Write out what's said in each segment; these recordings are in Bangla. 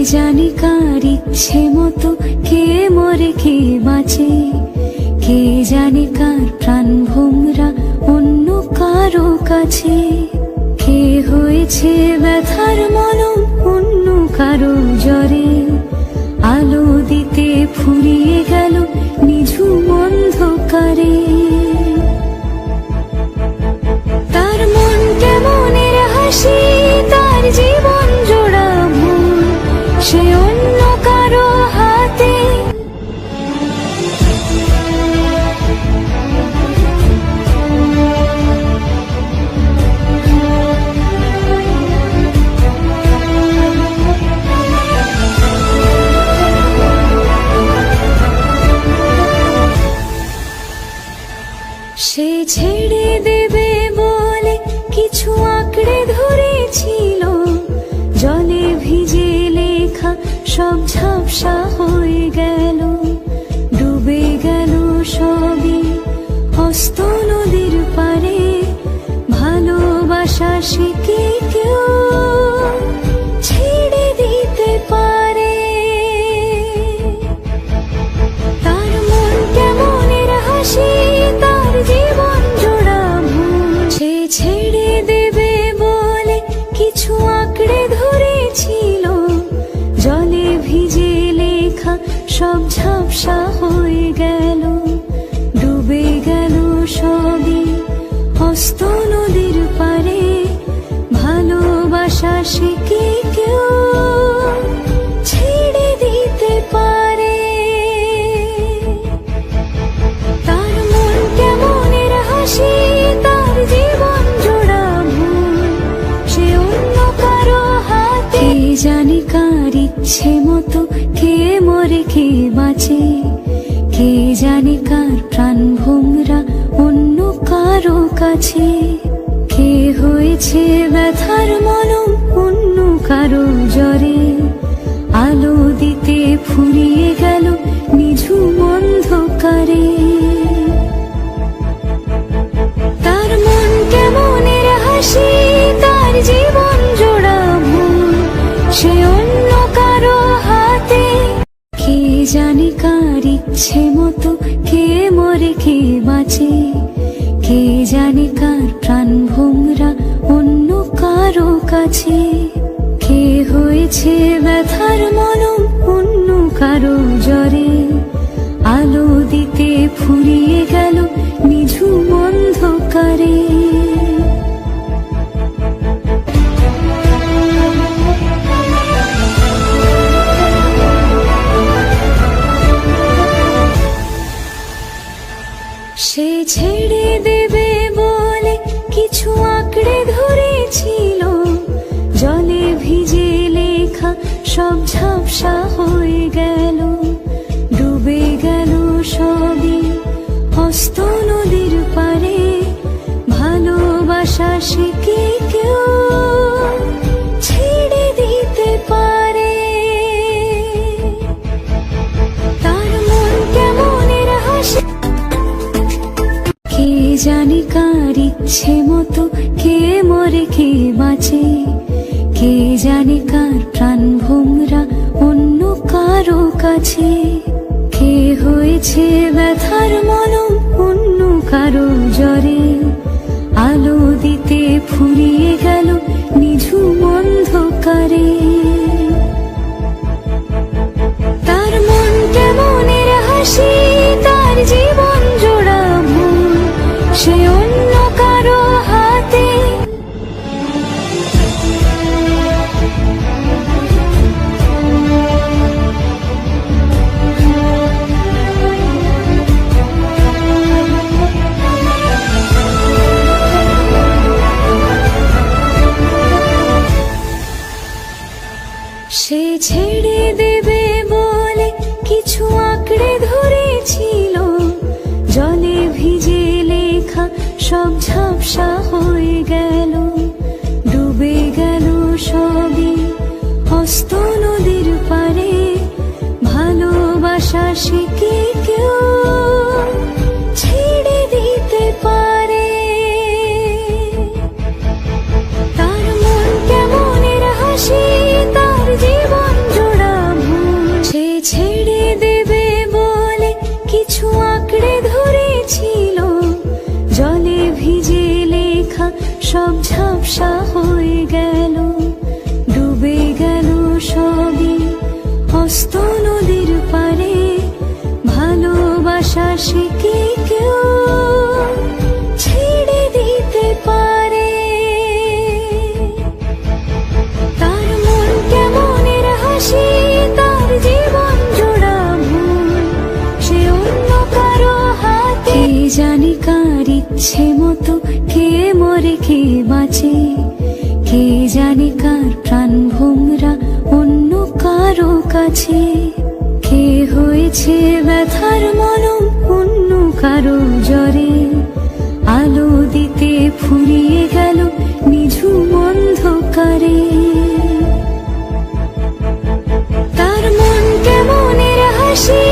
জানি কার ইচ্ছে মতো কে মরে কে বাঁচে, কে জানি কার প্রাণ ভোমরা অন্য কারো কাছে, কে হয়েছে ব্যথার মলম অন্য কারো জ্বরে, আলো দিতে ফুরিয়ে গেল নিঝুম অন্ধকারে। তার মন কেমনের হাসি, তার জীবন জোড়া ভুল, সে অন্য কারো হাতে। সে ছেড়ে দেবে বলে কিছু আঁকড়ে ধরেছিল, জলে ভিজে লেখা সব ঝাপসা হয়ে গেল, ডুবে গেল সবই হস্ত নদীর পারে। ভালোবাসা সে কি কেউ ছেড়ে দিতে পারে? তার মন কেমনের হাসি, তার জীবন জোড়া ভুল, সে ছেড়ে দেবে বলে কিছু আঁকড়ে ধরেছিল, জলে ভিজে লেখা সব ঝাপসা হয়ে গেল, ডুবে গেল সবই হস্ত নদীর পারে। ভালোবাসা সে কি কেউ ছেড়ে দিতে পারে? তার মন কেমনের হাসি, তার জীবন জোড়া ভুল, সে অন্য কারো হাতে। কে জানি কার ইচ্ছে মতো কে মরে কে বাঁচে, কে জানি কার প্রাণ ভোমরা অন্য কারো কাছে, কে হয়েছে ব্যথার মলম অন্য কারো জ্বরে, আলো দিতে ফুরিয়ে গেল নিঝুম অন্ধকারে। তার মন কেমনের হাসি, তার জীবন জোড়া ভুল, সে অন্য কারো হাতে। কে জানি কার ইচ্ছে মতো কে মরে কে বাঁচে, কে জানি কার প্রাণ ভোমরা অন্য কারো কাছে, কে হয়েছে ব্যথার মলম অন্য কারো জ্বরে, আলো দিতে ফুরিয়ে গেল নিঝুম অন্ধকারে। সে ছেড়ে দেবে বলে কিছু আঁকড়ে ধরেছিল, জলে ভিজে লেখা সব ঝাপসা হয়ে গেল, ডুবে গেল সবই হস্ত নদীর পারে। ভালোবাসা সে কি কেউ ছেড়ে দিতে পারে? তার মন কেমনের হাসি, কে জানি কার ইচ্ছে মতো কে মরে কে বাঁচে, কে জানি কার প্রাণ ভোমরা অন্য কারো কাছে, কে হয়েছে ব্যথার মলম অন্য কারো জ্বরে, আলো দিতে ফুরিয়ে গেল নিঝুম অন্ধকারে। তার মন কেমনের হাসি, তার জীবন জোড়া ভুল, সে অন্য কারো হাতে। সে ছেড়ে দেবে বলে কিছু আঁকড়ে ধরেছিল, জলে ভিজে লেখা সব ঝাপসা হয়ে গেল, ডুবে গেল সবই হস্ত নদীর পারে। ভালোবাসা সে কি কেউ ছেড়ে দিতে পারে? তার মন কেমনের হাসি, তার জীবন জোড়া ইচ্ছে মতো কে মরে কে বাঁচে, কে জানে কার প্রাণ ভোমরা অন্য কারো কাছে। কে হয়েছে ব্যথার মলম অন্য কারো জ্বরে, আলো দিতে ফুরিয়ে গেল নিঝুম অন্ধকারে। তার মন কেমনের হাসি,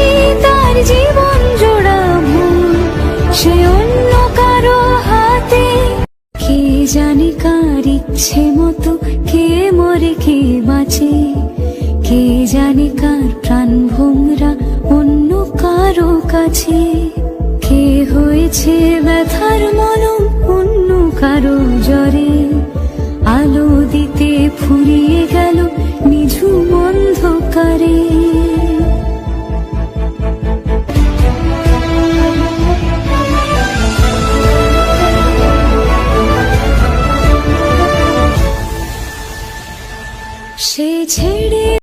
তার জীবন জোড়া ভুল, সে অন্য কারো হাতে। কে জানে কার ইচ্ছে মতো কে মরে কে বাঁচে, কে জানে কার প্রাণ ভোমরা অন্য কারো কাছে। কে হয়েছে ব্যথার মলম অন্য কারো জ্বরে, আলো দিতে ফুরিয়ে গেল